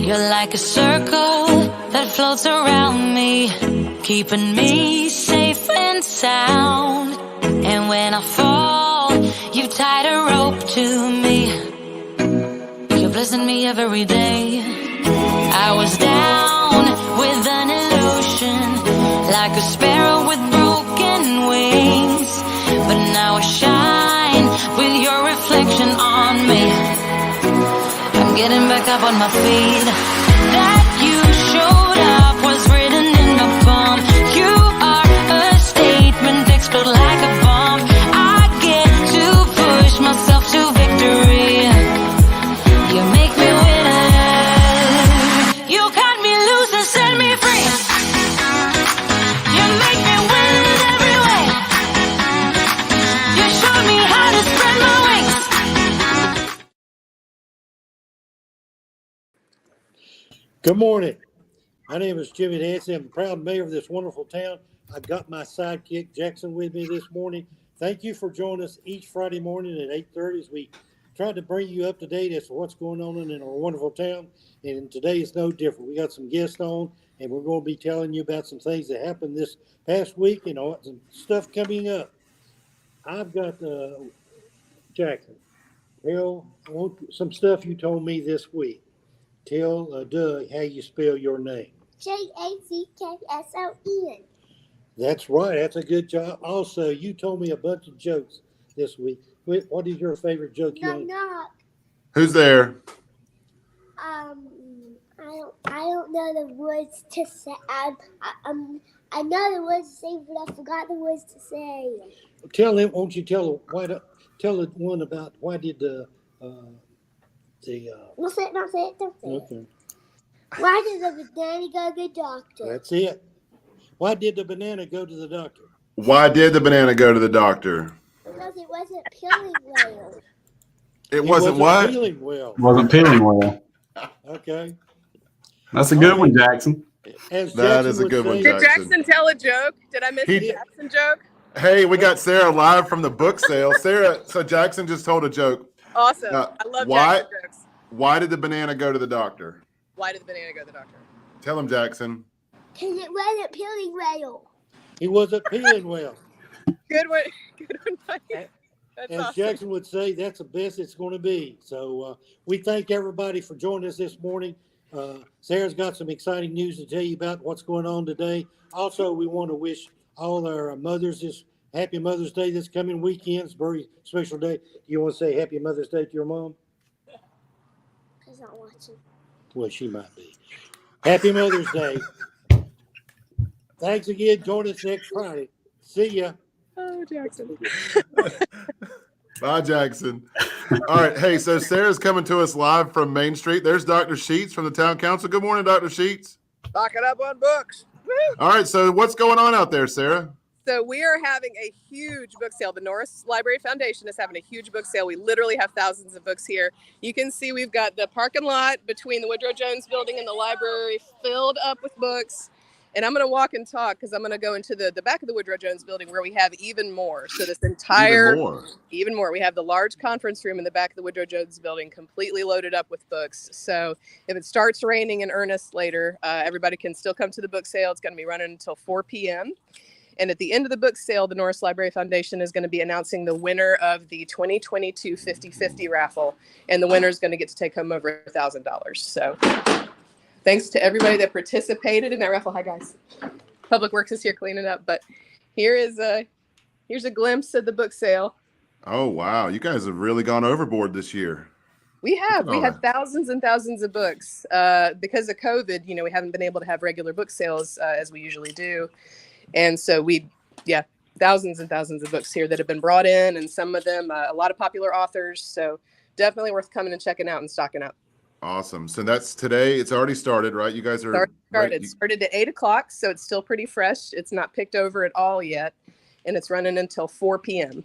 You're like a circle that floats around me, keeping me safe and sound. And when I fall, you tied a rope to me. You're blessing me every day. I was down with an illusion, like a sparrow with broken wings. But now I shine with your reflection on me. I'm getting back up on my feet. That you showed up was written in my palm. You are a statement, explode like a bomb. I get to push myself to victory. You make me winner. You cut me loose and set me free. You make me win in every way. You showed me how to spread my wings. Good morning. My name is Jimmy Dancy. I'm the proud mayor of this wonderful town. I've got my sidekick Jackson with me this morning. Thank you for joining us each Friday morning at 8:30 as we try to bring you up to date as to what's going on in our wonderful town. And today is no different. We got some guests on, and we're going to be telling you about some things that happened this past week and some stuff coming up. I've got Jackson. Tell some stuff you told me this week. Tell Doug how you spell your name. Jackson. That's right. That's a good job. Also, you told me a bunch of jokes this week. What is your favorite joke? Knock. Who's there? I don't know the words to say. I know the words to say, but I forgot the words to say. Tell him. Won't you tell the one about why did the Don't say it. Don't say it. Okay. Why did the banana go to the doctor? That's it. Why did the banana go to the doctor? Why did the banana go to the doctor? Because it wasn't peeling well. It wasn't what? Peeling well. Wasn't peeling well. Okay. That's a good one, Jackson. That is a good one, Did Jackson tell a joke? Did I miss the Jackson joke? Hey, we got Sarah live from the book sale. Sarah, so Jackson just told a joke. Awesome. I love Jackson jokes. Why did the banana go to the doctor? Why did the banana go to the doctor? Tell him, Jackson. Because it wasn't peeling well. He wasn't peeling well. Good one. Good one, buddy. That's As awesome. Jackson would say, that's the best it's going to be. So we thank everybody for joining us this morning. Sarah's got some exciting news to tell you about what's going on today. Also, we want to wish all our mothers this happy Mother's Day this coming weekend. It's a very special day. Do you want to say happy Mother's Day to your mom? She's not watching. Well, she might be. Happy Mother's Day. Thanks again. Join us next Friday. See ya. Oh, Jackson. Bye, Jackson. All right. Hey, so Sarah's coming to us live from Main Street. There's Dr. Sheets from the Town Council. Good morning, Dr. Sheets. Stocking up on books. Woo! All right. So what's going on out there, Sarah? So we are having a huge book sale. The Norris Library Foundation is having a huge book sale. We literally have thousands of books here. You can see we've got the parking lot between the Woodrow Jones building and the library filled up with books. And I'm going to walk and talk because I'm going to go into the back of the Woodrow Jones building where we have even more. So this entire, even more. We have the large conference room in the back of the Woodrow Jones building completely loaded up with books. So if it starts raining in earnest later, everybody can still come to the book sale. It's going to be running until 4 p.m. And at the end of the book sale, the Norris Library Foundation is going to be announcing the winner of the 2022 50/50 raffle. And the winner is going to get to take home over $1,000. So thanks to everybody that participated in that raffle. Hi, guys. Public Works is here cleaning up. But here's a glimpse of the book sale. Oh, wow. You guys have really gone overboard this year. We have. We have thousands and thousands of books. Because of COVID, we haven't been able to have regular book sales as we usually do. And so thousands and thousands of books here that have been brought in, and some of them, a lot of popular authors. So definitely worth coming and checking out and stocking up. Awesome. So that's today. It's already started, right? You guys are started. It started at 8 o'clock. So it's still pretty fresh. It's not picked over at all yet. And it's running until 4 p.m.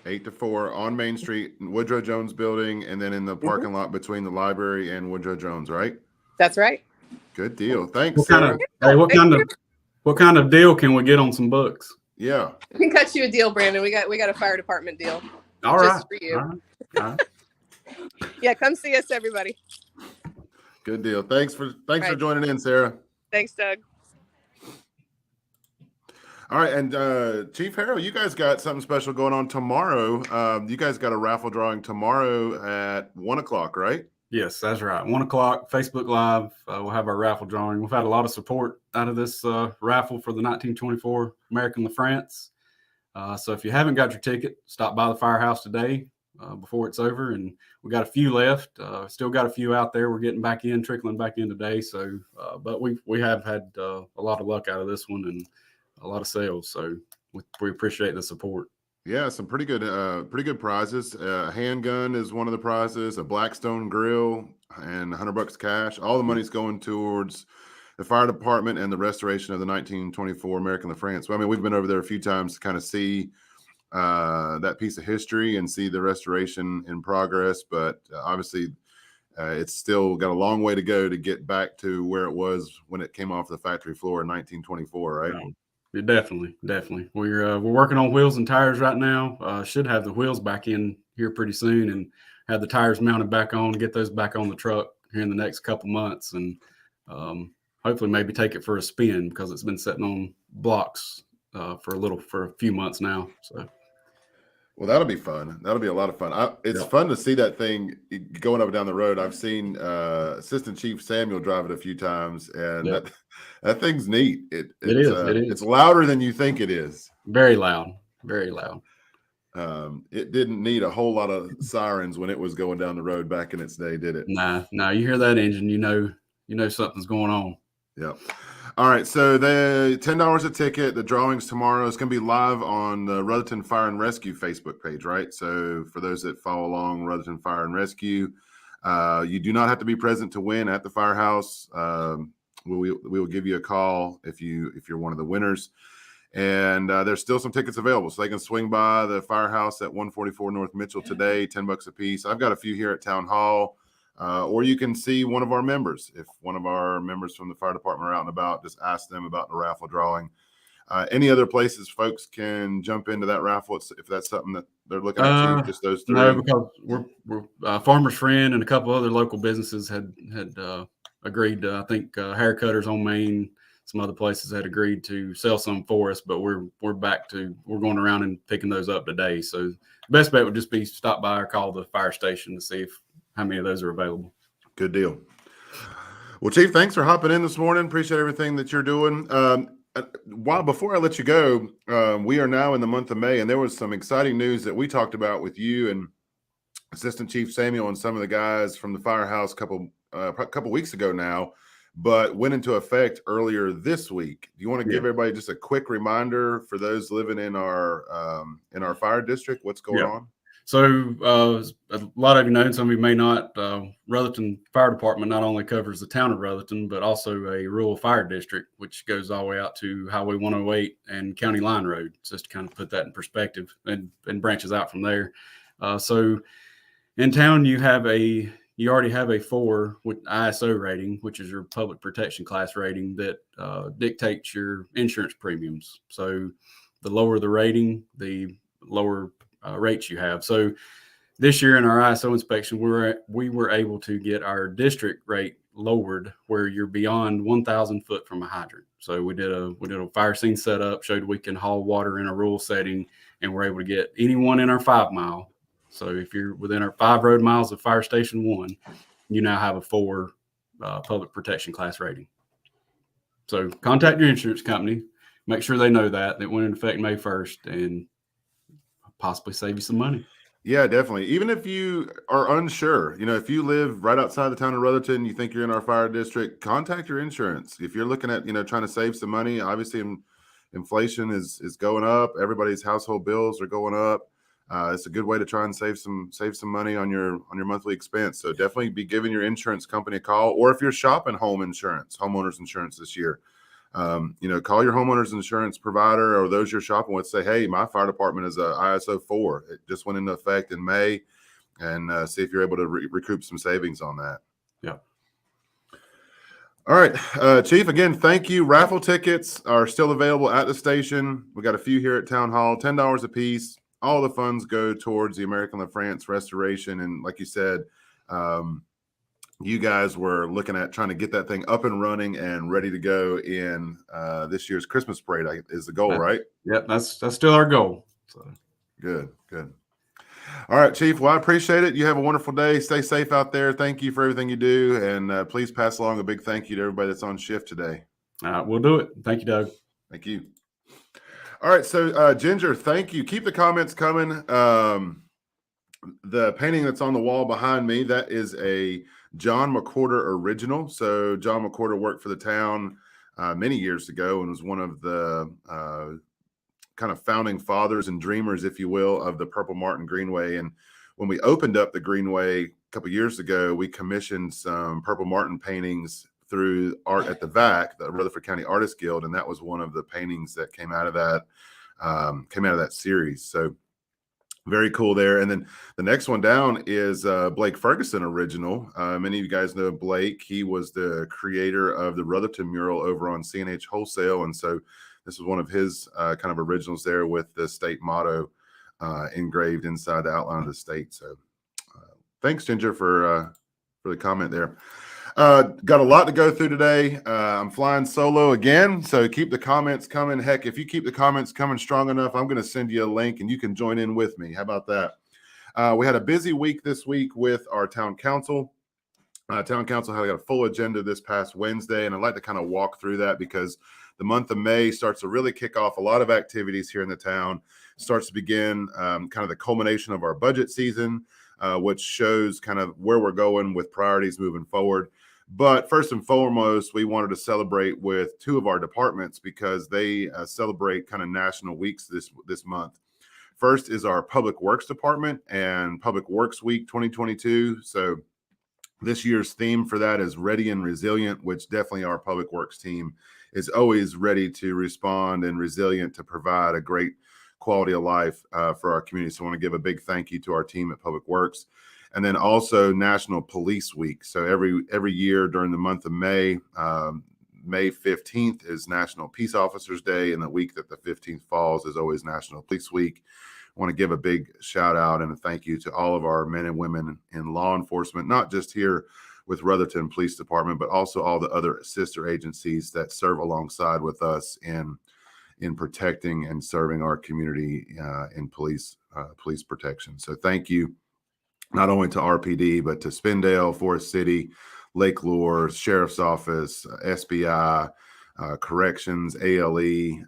8 to 4 on Main Street, Woodrow Jones building, and then in the parking lot between the library and Woodrow Jones, right? That's right. Good deal. Thanks. What kind of deal can we get on some books? Yeah. We can cut you a deal, Brandon. We got a fire department deal. All right. Just for you. All right. Yeah, come see us, everybody. Good deal. Thanks for right. joining in, Sarah. Thanks, Doug. All right, and Chief Harrow, you guys got something special going on tomorrow. You guys got a raffle drawing tomorrow at 1:00, right? Yes, that's right. 1:00, Facebook Live. We'll have our raffle drawing. We've had a lot of support out of this raffle for the 1924 American LaFrance. So if you haven't got your ticket, stop by the firehouse today before it's over. And we got a few left. Still got a few out there. We're getting back in, trickling back in today. So, but we have had a lot of luck out of this one and a lot of sales. So we appreciate the support. Yeah, some pretty good prizes. Handgun is one of the prizes. A Blackstone grill and $100 cash. All the money's going towards the fire department and the restoration of the 1924 American LaFrance. Well, I mean, we've been over there a few times to kind of see that piece of history and see the restoration in progress. But obviously, it's still got a long way to go to get back to where it was when it came off the factory floor in 1924, right? Yeah, definitely. We're working on wheels and tires right now. Should have the wheels back in here pretty soon and have the tires mounted back on, get those back on the truck here in the next couple months, and hopefully maybe take it for a spin because it's been sitting on blocks for a few months now. So. Well, that'll be fun. That'll be a lot of fun. It's fun to see that thing going up and down the road. I've seen Assistant Chief Samuel drive it a few times, and that thing's neat. It is. It's louder than you think it is. Very loud. Very loud. It didn't need a whole lot of sirens when it was going down the road back in its day, did it? Nah. You hear that engine, you know something's going on. Yep. All right, so the $10 a ticket. The drawing's tomorrow. It's going to be live on the Rutherton Fire and Rescue Facebook page, right? So for those that follow along, Rutherton Fire and Rescue, you do not have to be present to win at the firehouse. We will give you a call if you're one of the winners. And there's still some tickets available, so they can swing by the firehouse at 144 North Mitchell today, $10 a piece. I've got a few here at Town Hall. Or you can see one of our members. If one of our members from the fire department are out and about, just ask them about the raffle drawing. Any other places folks can jump into that raffle if that's something that they're looking at? Just those three? No, because we're Farmer's Friend and a couple other local businesses had agreed to, I think Hair Cutters on Main, some other places had agreed to sell some for us, but we're going around and picking those up today. So the best bet would just be stop by or call the fire station to see how many of those are available. Good deal. Well, Chief, thanks for hopping in this morning. Appreciate everything that you're doing. Before I let you go, we are now in the month of May, and there was some exciting news that we talked about with you and Assistant Chief Samuel and some of the guys from the firehouse a couple weeks ago now, but went into effect earlier this week. Do you want to give everybody just a quick reminder for those living in our fire district, what's going on? So a lot of you know, some of you may not, Rutherton Fire Department not only covers the town of Rutherton, but also a rural fire district, which goes all the way out to Highway 108 and County Line Road, just to kind of put that in perspective, and branches out from there. So in town, you already have a 4 with ISO rating, which is your public protection class rating that dictates your insurance premiums. So the lower the rating, the lower rates you have. So this year in our ISO inspection, we were able to get our district rate lowered where you're beyond 1,000 foot from a hydrant. So we did a fire scene setup, showed we can haul water in a rural setting, and we're able to get anyone in our 5 mile. So if you're within our 5 road miles of Fire Station 1, you now have a 4 public protection class rating. So contact your insurance company, make sure they know that went into effect May 1st, and possibly save you some money. Yeah, definitely. Even if you are unsure, if you live right outside the town of Rutherton, you think you're in our fire district, contact your insurance. If you're looking at, trying to save some money, obviously inflation is going up. Everybody's household bills are going up. It's a good way to try and save some money on your monthly expense. So definitely be giving your insurance company a call, or if you're shopping homeowners insurance this year, call your homeowner's insurance provider or those you're shopping with. Say, hey, my fire department is a ISO 4. It just went into effect in May, and see if you're able to recoup some savings on that. Yeah. All right, Chief, again, thank you. Raffle tickets are still available at the station. We got a few here at Town Hall, $10 a piece. All the funds go towards the American LaFrance restoration. And like you said, you guys were looking at trying to get that thing up and running and ready to go in this year's Christmas parade is the goal, right? Yep, that's still our goal. So good. All right, Chief. Well, I appreciate it. You have a wonderful day. Stay safe out there. Thank you for everything you do. And please pass along a big thank you to everybody that's on shift today. We'll do it. Thank you, Doug. Thank you. All right. So, Ginger, thank you. Keep the comments coming. The painting that's on the wall behind me, that is a John McWhorter original. So John McWhorter worked for the town many years ago and was one of the kind of founding fathers and dreamers, if you will, of the Purple Martin Greenway. And when we opened up the Greenway a couple years ago, we commissioned some Purple Martin paintings through Art at the VAC, the Rutherford County Artists Guild, and that was one of the paintings that came out of that series. So very cool there. And then the next one down is Blake Ferguson original. Many of you guys know Blake. He was the creator of the Rutherton mural over on CNH Wholesale. And so this was one of his kind of originals there with the state motto engraved inside the outline of the state. So thanks, Ginger, for the comment there. Got a lot to go through today. I'm flying solo again, so keep the comments coming. Heck, if you keep the comments coming strong enough, I'm going to send you a link and you can join in with me. How about that? We had a busy week this week with our town council. Town council had a full agenda this past Wednesday, and I'd like to kind of walk through that because the month of May starts to really kick off a lot of activities here in the town. Starts to begin kind of the culmination of our budget season, which shows kind of where we're going with priorities moving forward. But first and foremost, we wanted to celebrate with two of our departments because they celebrate kind of national weeks this month. First is our Public Works Department and Public Works Week 2022. So this year's theme for that is Ready and Resilient, which definitely our Public Works team is always ready to respond and resilient to provide a great quality of life for our community. So I want to give a big thank you to our team at Public Works. And then also National Police Week. So every year during the month of May, May 15th is National Peace Officers Day, and the week that the 15th falls is always National Police Week. I want to give a big shout out and a thank you to all of our men and women in law enforcement, not just here with Rutherton Police Department, but also all the other sister agencies that serve alongside with us in protecting and serving our community in police protection. So thank you. Not only to RPD, but to Spindale, Forest City, Lake Lure, Sheriff's Office, SBI, Corrections, ALE,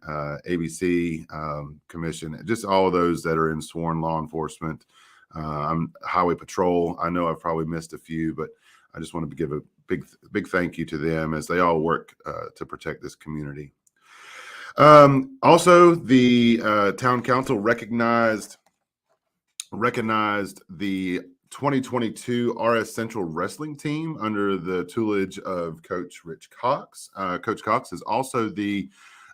ABC Commission, just all of those that are in sworn law enforcement. Highway Patrol, I know I've probably missed a few, but I just want to give a big thank you to them as they all work to protect this community. Also, the town council recognized the 2022 RS Central Wrestling team under the tutelage of Coach Rich Cox. Coach Cox is also the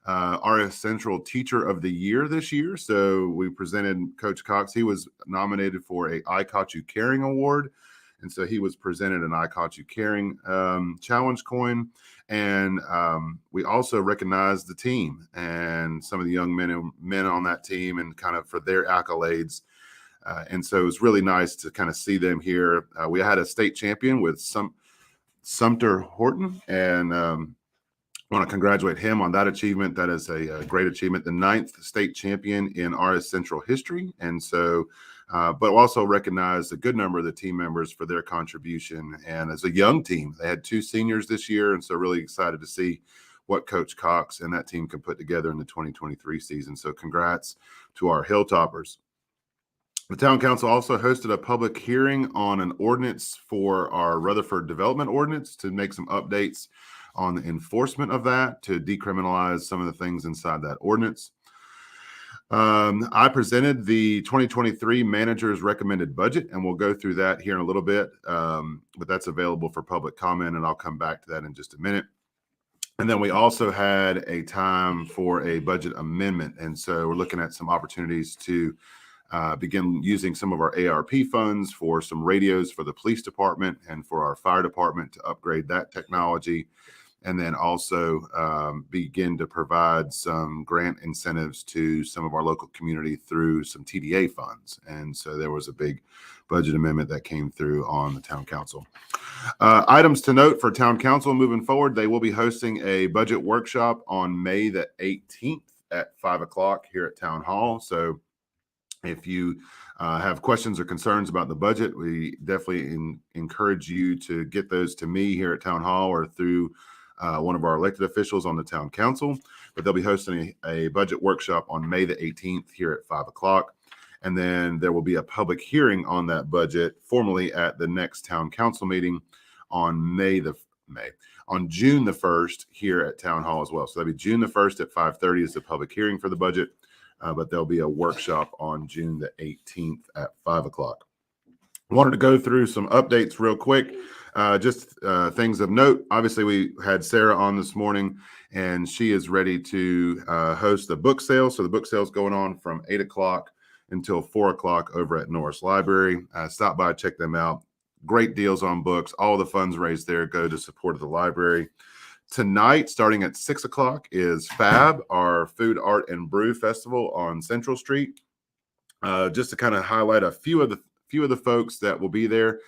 RS Central Teacher of the Year this year. So we presented Coach Cox. He was nominated for a I Caught You Caring award. And so he was presented an I Caught You Caring challenge coin. And we also recognized the team and some of the young men on that team and kind of for their accolades. And so it was really nice to kind of see them here. We had a state champion with Sumter Horton, and I want to congratulate him on that achievement. That is a great achievement, the 9th state champion in RS Central history. And so, but also recognize a good number of the team members for their contribution. And as a young team, they had 2 seniors this year. And so really excited to see what Coach Cox and that team can put together in the 2023 season. So congrats to our Hilltoppers. The town council also hosted a public hearing on an ordinance for our Rutherford Development Ordinance to make some updates on the enforcement of that, to decriminalize some of the things inside that ordinance. I presented the 2023 manager's recommended budget, and we'll go through that here in a little bit, but that's available for public comment, and I'll come back to that in just a minute. And then we also had a time for a budget amendment, and so we're looking at some opportunities to begin using some of our ARP funds for some radios for the police department and for our fire department to upgrade that technology. And then also begin to provide some grant incentives to some of our local community through some TDA funds. And so there was a big budget amendment that came through on the town council. Items to note for town council moving forward: they will be hosting a budget workshop on May the 18th at 5 o'clock here at Town Hall. So if you have questions or concerns about the budget, we definitely encourage you to get those to me here at Town Hall or through one of our elected officials on the town council. But they'll be hosting a budget workshop on May the 18th here at 5 o'clock. And then there will be a public hearing on that budget formally at the next town council meeting on June the 1st here at Town Hall as well. So that'll be June the 1st at 5:30 is the public hearing for the budget. But there'll be a workshop on June the 18th at 5 o'clock. Wanted to go through some updates real quick. Just things of note. Obviously, we had Sarah on this morning, and she is ready to host the book sale. So the book sale is going on from 8 o'clock until 4 o'clock over at Norris Library. Stop by, check them out. Great deals on books. All the funds raised there go to support of the library. Tonight, starting at 6 o'clock, is FAB, our Food, Art, and Brew Festival on Central Street. Just to kind of highlight a few of the folks that will be there.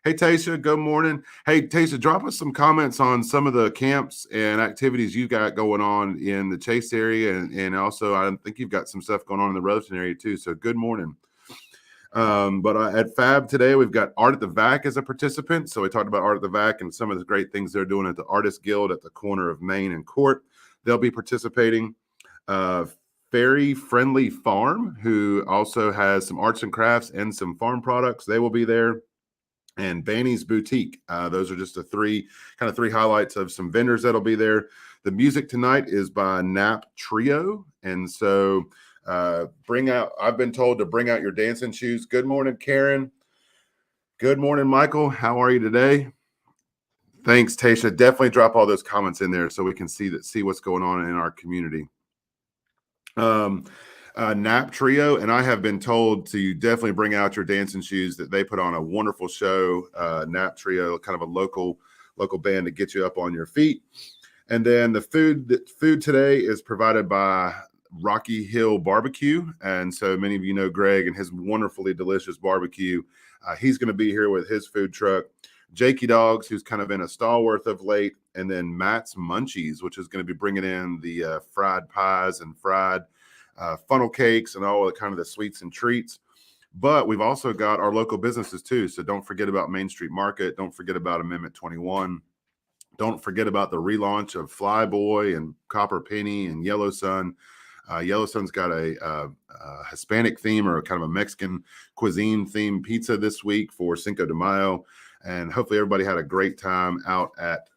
Hey, Tasha, good morning. Hey, Tasha, drop us some comments on some of the camps and activities you got going on in the Chase area. And also, I think you've got some stuff going on in the Rutherford area too. So good morning. But at FAB today, we've got Art at the VAC as a participant. So we talked about Art at the VAC and some of the great things they're doing at the Artist Guild at the corner of Main and Court. They'll be participating. Fairy Friendly Farm, who also has some arts and crafts and some farm products. They will be there. And Banny's Boutique. Those are just the three highlights of some vendors that'll be there. The music tonight is by Nap Trio. And so I've been told to bring out your dancing shoes. Good morning, Karen. Good morning, Michael. How are you today? Thanks, Tasha. Definitely drop all those comments in there so we can see what's going on in our community. Nap Trio, and I have been told to definitely bring out your dancing shoes. That they put on a wonderful show. Nap Trio, kind of a local band to get you up on your feet. And then the food today is provided by Rocky Hill Barbecue, and so many of you know Greg and his wonderfully delicious barbecue. He's going to be here with his food truck. Jakey Dogs, who's kind of been a stalwart of late, and then Matt's Munchies, which is going to be bringing in the fried pies and fried funnel cakes and all the kind of the sweets and treats. But we've also got our local businesses too. So don't forget about Main Street Market. Don't forget about Amendment 21. Don't forget about the relaunch of Flyboy and Copper Penny and Yellow Sun. Yellow Sun's got a Hispanic theme or kind of a Mexican cuisine theme pizza this week for Cinco de Mayo. And hopefully everybody had a great time out at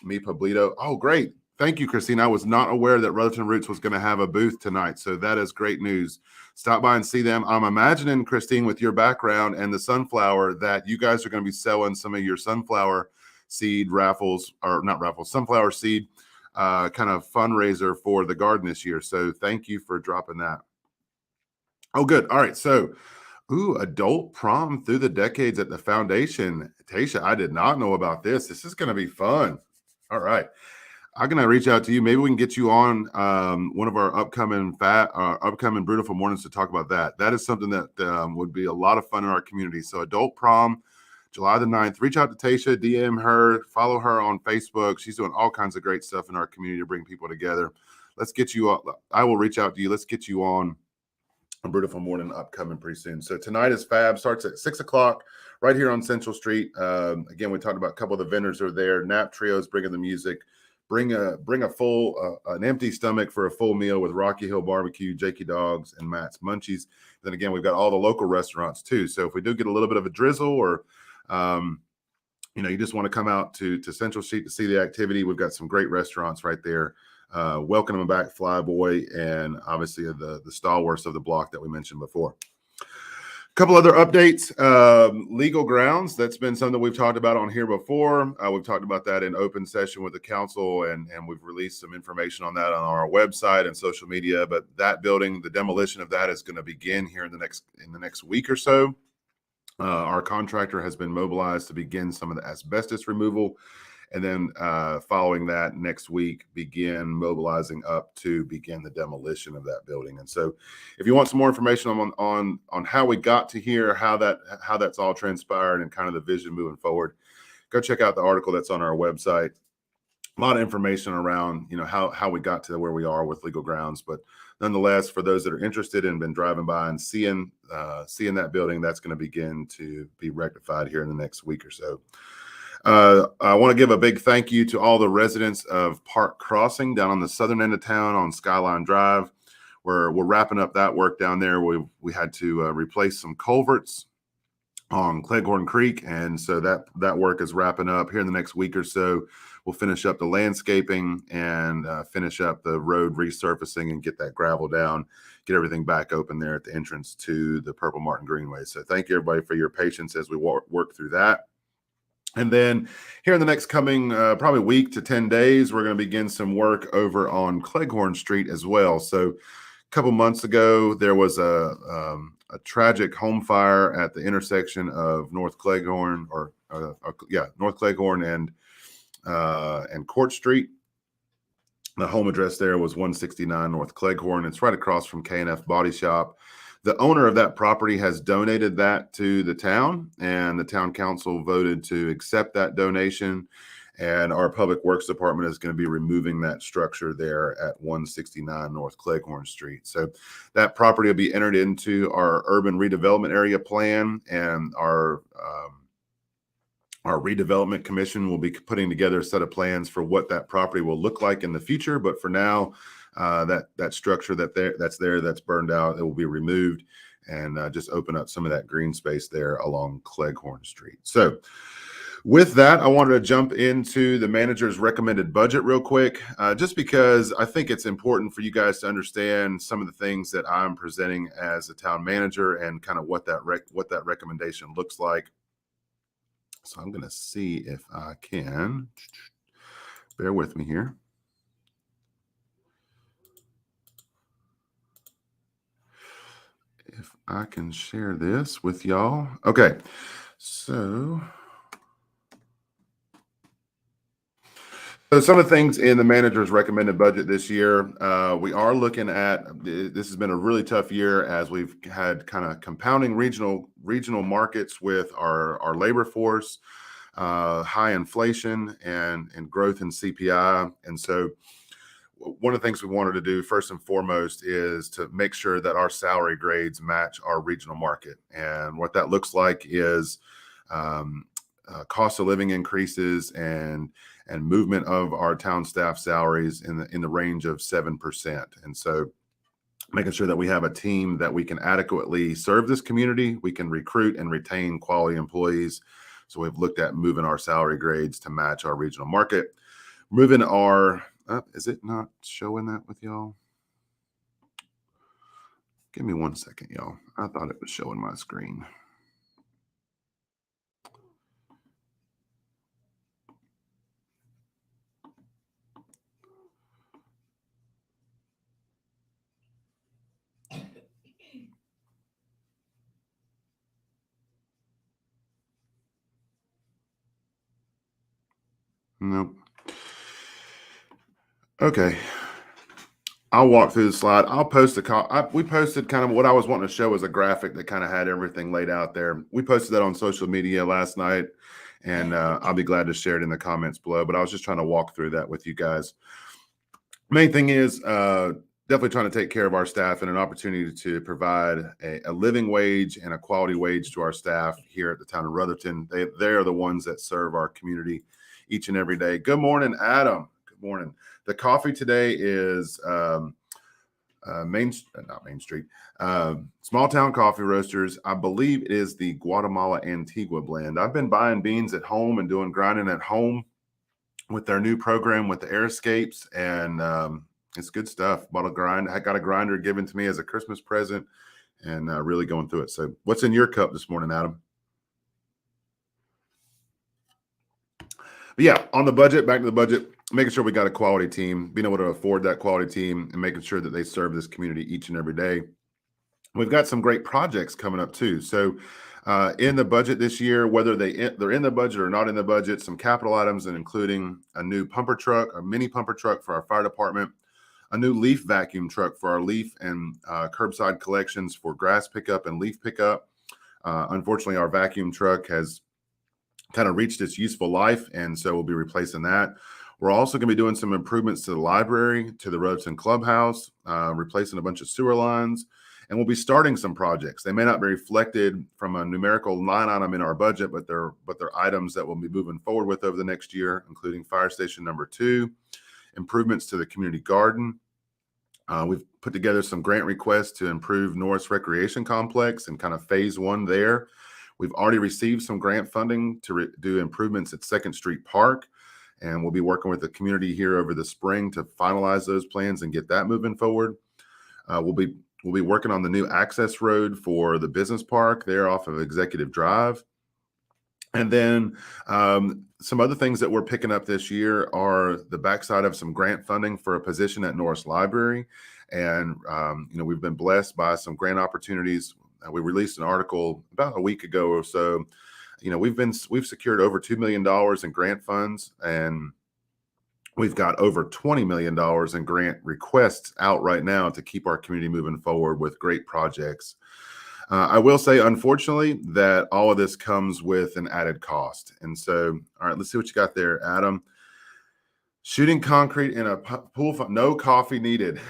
Mi Pueblito. Oh, great. Thank you, Christine. I was not aware that Rutherford Roots was going to have a booth tonight. So that is great news. Stop by and see them. I'm imagining, Christine, with your background and the sunflower, that you guys are going to be selling some of your sunflower seed raffles, or not raffles, sunflower seed kind of fundraiser for the garden this year. So thank you for dropping that. Oh, good. All right. So, adult prom through the decades at the foundation. Tasha, I did not know about this. This is going to be fun. All right. I'm going to reach out to you. Maybe we can get you on one of our upcoming Brewtiful mornings to talk about that. That is something that would be a lot of fun in our community. So adult prom, July the 9th. Reach out to Tasha, DM her, follow her on Facebook. She's doing all kinds of great stuff in our community to bring people together. Let's get you up. I will reach out to you. Let's get you on a Brewtiful morning upcoming pretty soon. So tonight is Fab. Starts at 6 o'clock right here on Central Street. Again, we talked about a couple of the vendors are there. Nap Trio's bringing the music. Bring a full an empty stomach for a full meal with Rocky Hill Barbecue, Jakey Dogs, and Matt's Munchies. Then again, we've got all the local restaurants too. So if we do get a little bit of a drizzle, or you just want to come out to Central Street to see the activity, we've got some great restaurants right there. Welcome them back, Flyboy, and obviously the stalwarts of the block that we mentioned before. Couple other updates. Legal grounds, that's been something we've talked about on here before. We've talked about that in open session with the council, and we've released some information on that on our website and social media. But that building, the demolition of that is going to begin here in the next week or so. Our contractor has been mobilized to begin some of the asbestos removal, and then following that next week, begin mobilizing up to begin the demolition of that building. And so if you want some more information on how we got to here, how that's all transpired, and kind of the vision moving forward, go check out the article that's on our website. A lot of information around, how we got to where we are with legal grounds. But nonetheless, for those that are interested and been driving by and seeing that building, that's going to begin to be rectified here in the next week or so. I want to give a big thank you to all the residents of Park Crossing down on the southern end of town on Skyline Drive. We're wrapping up that work down there. We had to replace some culverts on Cleghorn Creek, and so that work is wrapping up here in the next week or so. We'll finish up the landscaping and finish up the road resurfacing and get that gravel down, get everything back open there at the entrance to the Purple Martin Greenway. So thank you everybody for your patience as we work through that. And then here in the next coming probably week to 10 days, we're going to begin some work over on Cleghorn Street as well. So a couple months ago, there was a tragic home fire at the intersection of North Cleghorn North Cleghorn and Court Street. The home address there was 169 North Cleghorn. It's right across from K&F Body Shop. The owner of that property has donated that to the town, and the town council voted to accept that donation. And our public works department is going to be removing that structure there at 169 North Cleghorn Street. So that property will be entered into our urban redevelopment area plan, and our redevelopment commission will be putting together a set of plans for what that property will look like in the future. But for now, that structure that's burned out, it will be removed and just open up some of that green space there along Cleghorn Street. So with that, I wanted to jump into the manager's recommended budget real quick, just because I think it's important for you guys to understand some of the things that I'm presenting as a town manager and kind of what that recommendation looks like. So I'm going to see if I can, bear with me here. If I can share this with y'all. Okay, so some of the things in the manager's recommended budget this year, we are looking at, this has been a really tough year as we've had kind of compounding regional markets with our labor force, high inflation and growth in CPI. And so one of the things we wanted to do first and foremost is to make sure that our salary grades match our regional market. And what that looks like is cost of living increases and movement of our town staff salaries in the range of 7%. And so making sure that we have a team that we can adequately serve this community, we can recruit and retain quality employees. So we've looked at moving our salary grades to match our regional market. Moving our, is it not showing that with y'all? Give me 1 second, y'all. I thought it was showing my screen. Nope. Okay. I'll walk through the slide. I'll post we posted kind of what I was wanting to show as a graphic that kind of had everything laid out there. We posted that on social media last night, and I'll be glad to share it in the comments below. But I was just trying to walk through that with you guys. Main thing is definitely trying to take care of our staff and an opportunity to provide a living wage and a quality wage to our staff here at the town of Rutherton. They are the ones that serve our community each and every day. Good morning, Adam. Good morning. The coffee today is not Main Street, Small Town Coffee Roasters. I believe it is the Guatemala Antigua blend. I've been buying beans at home and doing grinding at home with their new program with the air escapes, and it's good stuff. Bought a grind. I got a grinder given to me as a Christmas present, and really going through it. So what's in your cup this morning, Adam? But yeah, on the budget, back to the budget, making sure we got a quality team, being able to afford that quality team and making sure that they serve this community each and every day. We've got some great projects coming up too. So in the budget this year, whether they're in the budget or not in the budget, some capital items, and including a new pumper truck, a mini pumper truck for our fire department, a new leaf vacuum truck for our leaf and curbside collections for grass pickup and leaf pickup. Unfortunately, our vacuum truck has kind of reached its useful life, and so we'll be replacing that. We're also going to be doing some improvements to the library, to the Rhodeton Clubhouse, replacing a bunch of sewer lines, and we'll be starting some projects. They may not be reflected from a numerical line item in our budget, but they're items that we'll be moving forward with over the next year, including Fire Station number 2, improvements to the community garden. We've put together some grant requests to improve Norris Recreation Complex and kind of phase 1 there. We've already received some grant funding to do improvements at 2nd Street Park, and we'll be working with the community here over the spring to finalize those plans and get that moving forward. We'll be working on the new access road for the business park there off of Executive Drive. And then some other things that we're picking up this year are the backside of some grant funding for a position at Norris Library. And, we've been blessed by some grant opportunities. We released an article about a week ago or so. We've secured over $2 million in grant funds, and we've got over $20 million in grant requests out right now to keep our community moving forward with great projects. I will say, unfortunately, that all of this comes with an added cost. And so, all right, let's see what you got there, Adam. Shooting concrete in a pool, no coffee needed.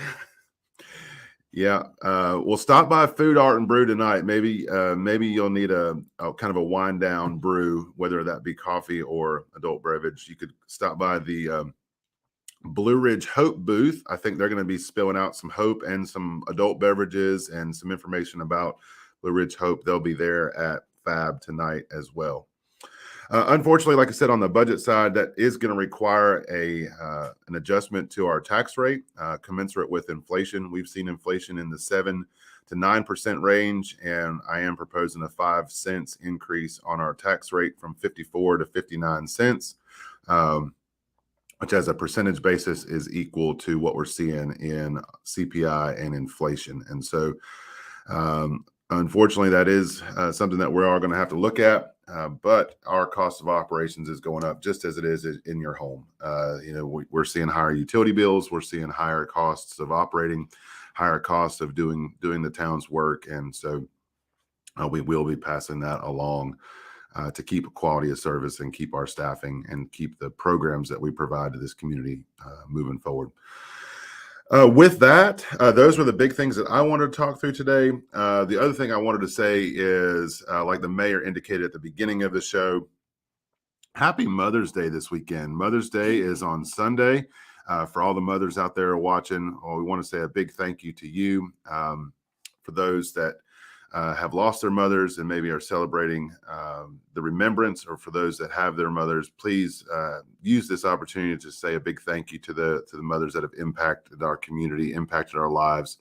Yeah, we'll stop by Food, Art, and Brew tonight. Maybe you'll need a kind of a wind down brew, whether that be coffee or adult beverage. You could stop by the Blue Ridge Hope booth. I think they're going to be spilling out some Hope and some adult beverages and some information about Blue Ridge Hope. They'll be there at Fab tonight as well. Unfortunately, like I said, on the budget side, that is going to require an adjustment to our tax rate commensurate with inflation. We've seen inflation in the 7 to 9% range, and I am proposing a 5 cents increase on our tax rate from 54 to 59 cents, which as a percentage basis is equal to what we're seeing in CPI and inflation. And so, unfortunately, that is something that we are going to have to look at. But our cost of operations is going up just as it is in your home. We're seeing higher utility bills. We're seeing higher costs of operating, higher costs of doing the town's work. And so we will be passing that along to keep quality of service and keep our staffing and keep the programs that we provide to this community moving forward. With that, those were the big things that I wanted to talk through today. The other thing I wanted to say is, like the mayor indicated at the beginning of the show, happy Mother's Day this weekend. Mother's Day is on Sunday. For all the mothers out there watching, we want to say a big thank you to you. For those that have lost their mothers and maybe are celebrating the remembrance, or for those that have their mothers, please use this opportunity to say a big thank you to the mothers that have impacted our community, impacted our lives,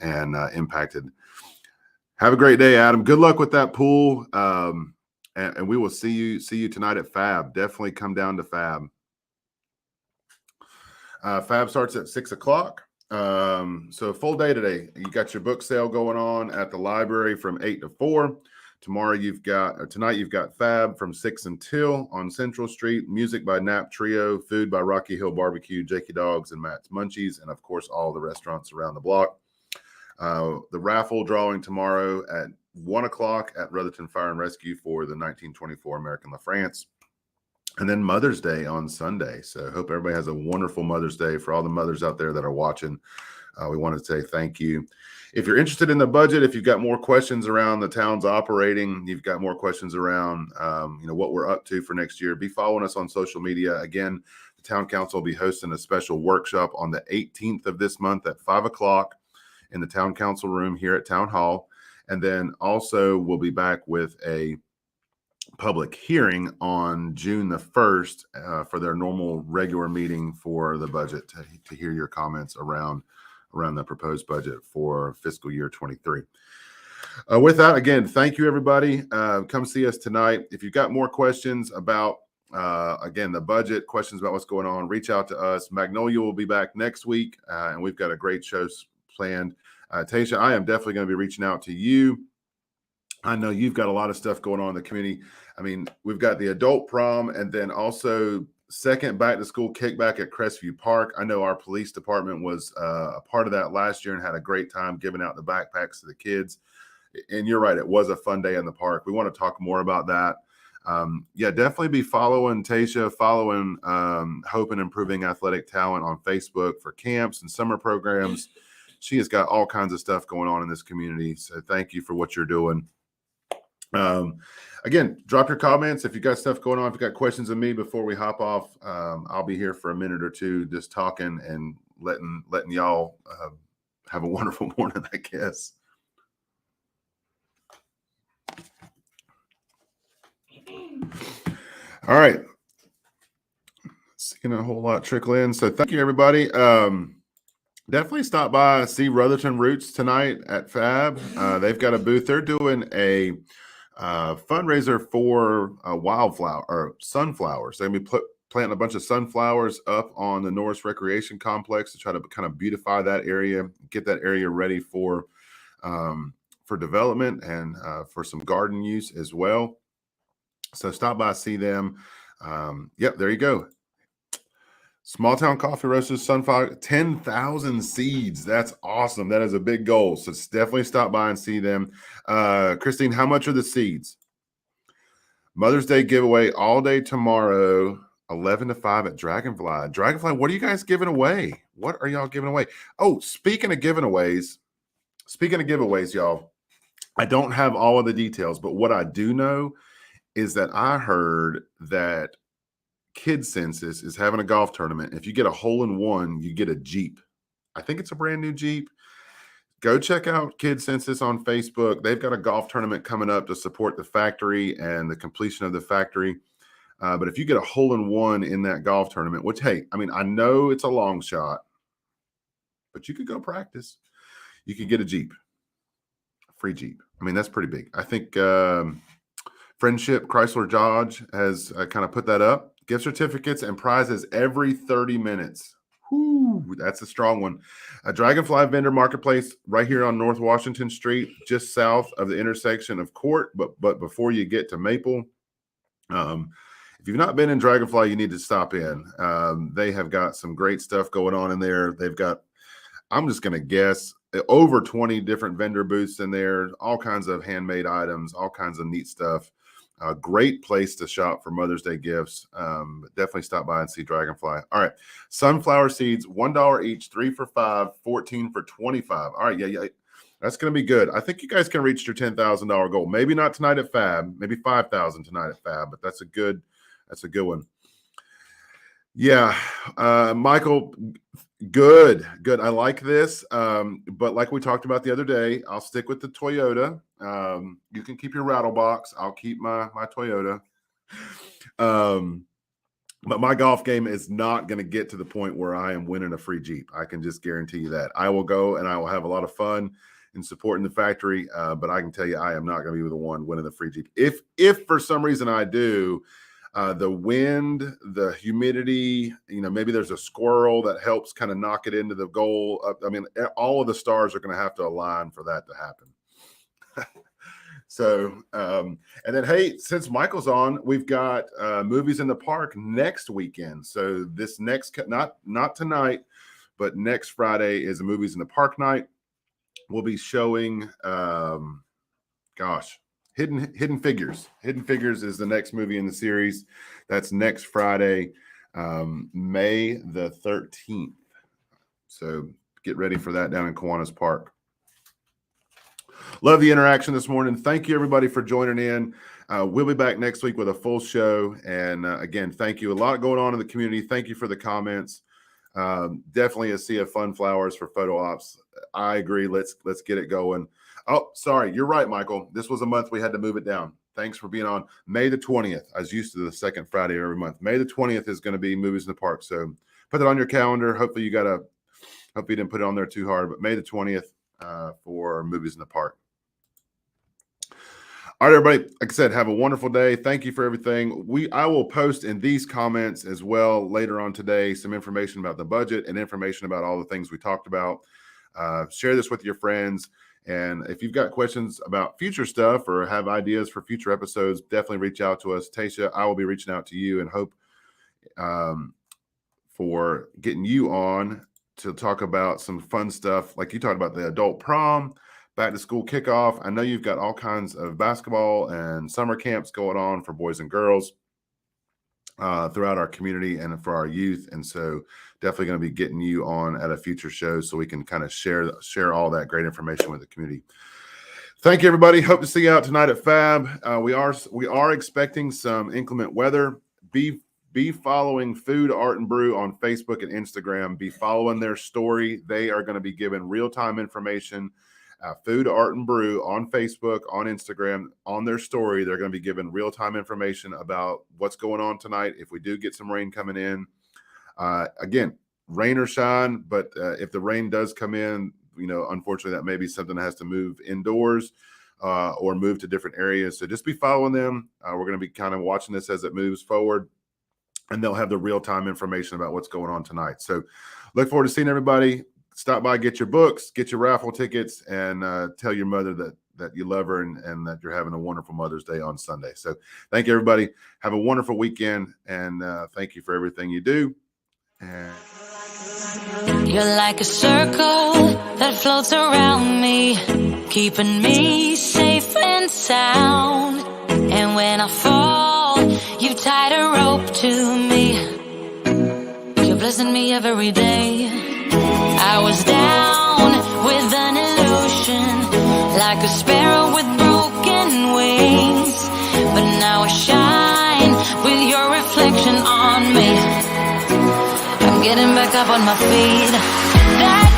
and impacted. Have a great day, Adam. Good luck with that pool, and we will see you tonight at Fab. Definitely come down to Fab. Fab starts at 6 o'clock. So a full day today. You got your book sale going on at the library from 8 to 4. Tonight you've got Fab from 6 until on Central Street, music by Nap Trio, food by Rocky Hill Barbecue, Jakey Dogs, and Matt's Munchies, and of course all the restaurants around the block. The raffle drawing tomorrow at 1 o'clock at Rutherton Fire and Rescue for the 1924 American LaFrance. And then Mother's Day on Sunday. So hope everybody has a wonderful Mother's Day. For all the mothers out there that are watching, we want to say thank you. If you're interested in the budget, if you've got more questions around the town's operating, you've got more questions around what we're up to for next year, be following us on social media. Again, the town council will be hosting a special workshop on the 18th of this month at 5 o'clock in the town council room here at Town Hall. And then also we'll be back with a public hearing on June the 1st for their normal regular meeting for the budget to hear your comments around the proposed budget for fiscal year 23. With that, again, thank you, everybody. Come see us tonight. If you've got more questions about, again, the budget, questions about what's going on, reach out to us. Magnolia will be back next week, and we've got a great show planned. Tasha, I am definitely going to be reaching out to you. I know you've got a lot of stuff going on in the community. I mean, we've got the adult prom and then also second back to school kickback at Crestview Park. I know our police department was a part of that last year and had a great time giving out the backpacks to the kids. And you're right, it was a fun day in the park. We want to talk more about that. Yeah, definitely be following Tasha, following Hope and Improving Athletic Talent on Facebook for camps and summer programs. She has got all kinds of stuff going on in this community. So thank you for what you're doing. Again, drop your comments if you got stuff going on. If you got questions of me before we hop off, I'll be here for a minute or two, just talking and letting y'all have a wonderful morning, I guess. All right. Seeing a whole lot trickle in. So thank you, everybody. Definitely stop by, see Rutherton Roots tonight at Fab. They've got a booth. They're doing a fundraiser for wildflower or sunflowers. They're going to be planting a bunch of sunflowers up on the Norris Recreation Complex to try to kind of beautify that area, get that area ready for development and for some garden use as well. So stop by, see them. Yep, there you go. Small Town Coffee Roasters Sunflower, 10,000 seeds. That's awesome. That is a big goal. So definitely stop by and see them. Christine, how much are the seeds? Mother's Day giveaway all day tomorrow, 11 to 5 at Dragonfly. Dragonfly, what are you guys giving away? What are y'all giving away? Oh, speaking of giveaways, y'all, I don't have all of the details, but what I do know is that I heard that Kid Census is having a golf tournament. If you get a hole-in-one, you get a Jeep. I think it's a brand new Jeep. Go check out Kid Census on Facebook. They've got a golf tournament coming up to support the factory and the completion of the factory. But if you get a hole-in-one in that golf tournament, which, hey, I mean, I know it's a long shot, but you could go practice. You could get a Jeep, a free Jeep. I mean, that's pretty big. I think Friendship Chrysler Dodge has kind of put that up. Gift certificates and prizes every 30 minutes. Whew, that's a strong one. A Dragonfly vendor marketplace right here on North Washington Street, just south of the intersection of Court, but before you get to Maple. If you've not been in Dragonfly, you need to stop in. They have got some great stuff going on in there. They've got, I'm just going to guess, over 20 different vendor booths in there, all kinds of handmade items, all kinds of neat stuff. A great place to shop for Mother's Day gifts. Definitely stop by and see Dragonfly. All right. Sunflower seeds, $1 each, 3 for $5, 14 for $25. All right. Yeah. That's going to be good. I think you guys can reach your $10,000 goal. Maybe not tonight at Fab, maybe 5,000 tonight at Fab, but that's a good one. Yeah. Michael, good. I like this. But like we talked about the other day, I'll stick with the Toyota. You can keep your rattle box. I'll keep my Toyota. But my golf game is not going to get to the point where I am winning a free Jeep. I can just guarantee you that. I will go and I will have a lot of fun in supporting the factory. But I can tell you, I am not going to be the one winning the free Jeep. If for some reason I do, the wind, the humidity, maybe there's a squirrel that helps kind of knock it into the goal. I mean, all of the stars are going to have to align for that to happen. So, and then, hey, since Michael's on, we've got Movies in the Park next weekend. So this next, not tonight, but next Friday is a Movies in the Park night. We'll be showing, Hidden Figures. Hidden Figures is the next movie in the series. That's next Friday, May the 13th. So get ready for that down in Kiwanis Park. Love the interaction this morning. Thank you, everybody, for joining in. We'll be back next week with a full show. And again, thank you. A lot going on in the community. Thank you for the comments. Definitely a sea of fun flowers for photo ops. I agree. Let's get it going. Oh, sorry. You're right, Michael. This was a month we had to move it down. Thanks for being on. May the 20th. I was used to the second Friday every month. May the 20th is going to be Movies in the Park. So put that on your calendar. Hopefully you didn't put it on there too hard, but May the 20th for Movies in the Park. All right, everybody. Like I said, have a wonderful day. Thank you for everything. I will post in these comments as well later on today some information about the budget and information about all the things we talked about. Share this with your friends. And if you've got questions about future stuff or have ideas for future episodes, definitely reach out to us. Tasha, I will be reaching out to you and hope for getting you on to talk about some fun stuff. Like you talked about the adult prom, back to school kickoff. I know you've got all kinds of basketball and summer camps going on for boys and girls throughout our community and for our youth. And so definitely going to be getting you on at a future show so we can kind of share all that great information with the community. Thank you, everybody. Hope to see you out tonight at Fab. We are expecting some inclement weather. Be following Food, Art, and Brew on Facebook and Instagram. Be following their story. They are going to be giving real-time information. Food, Art, and Brew on Facebook, on Instagram, on their story. They're going to be giving real-time information about what's going on tonight. If we do get some rain coming in, again, rain or shine, but if the rain does come in, unfortunately, that may be something that has to move indoors or move to different areas. So just be following them. We're going to be kind of watching this as it moves forward, and they'll have the real-time information about what's going on tonight. So look forward to seeing everybody. Stop by, get your books, get your raffle tickets, and tell your mother that you love her and that you're having a wonderful Mother's Day on Sunday. So thank you, everybody. Have a wonderful weekend, and thank you for everything you do. And you're like a circle that floats around me, keeping me safe and sound. And when I fall, you tied a rope to me. You're blessing me every day. I was down with an illusion, like a sparrow with broken wings, but now I shine with your reflection on me. I'm getting back up on my feet.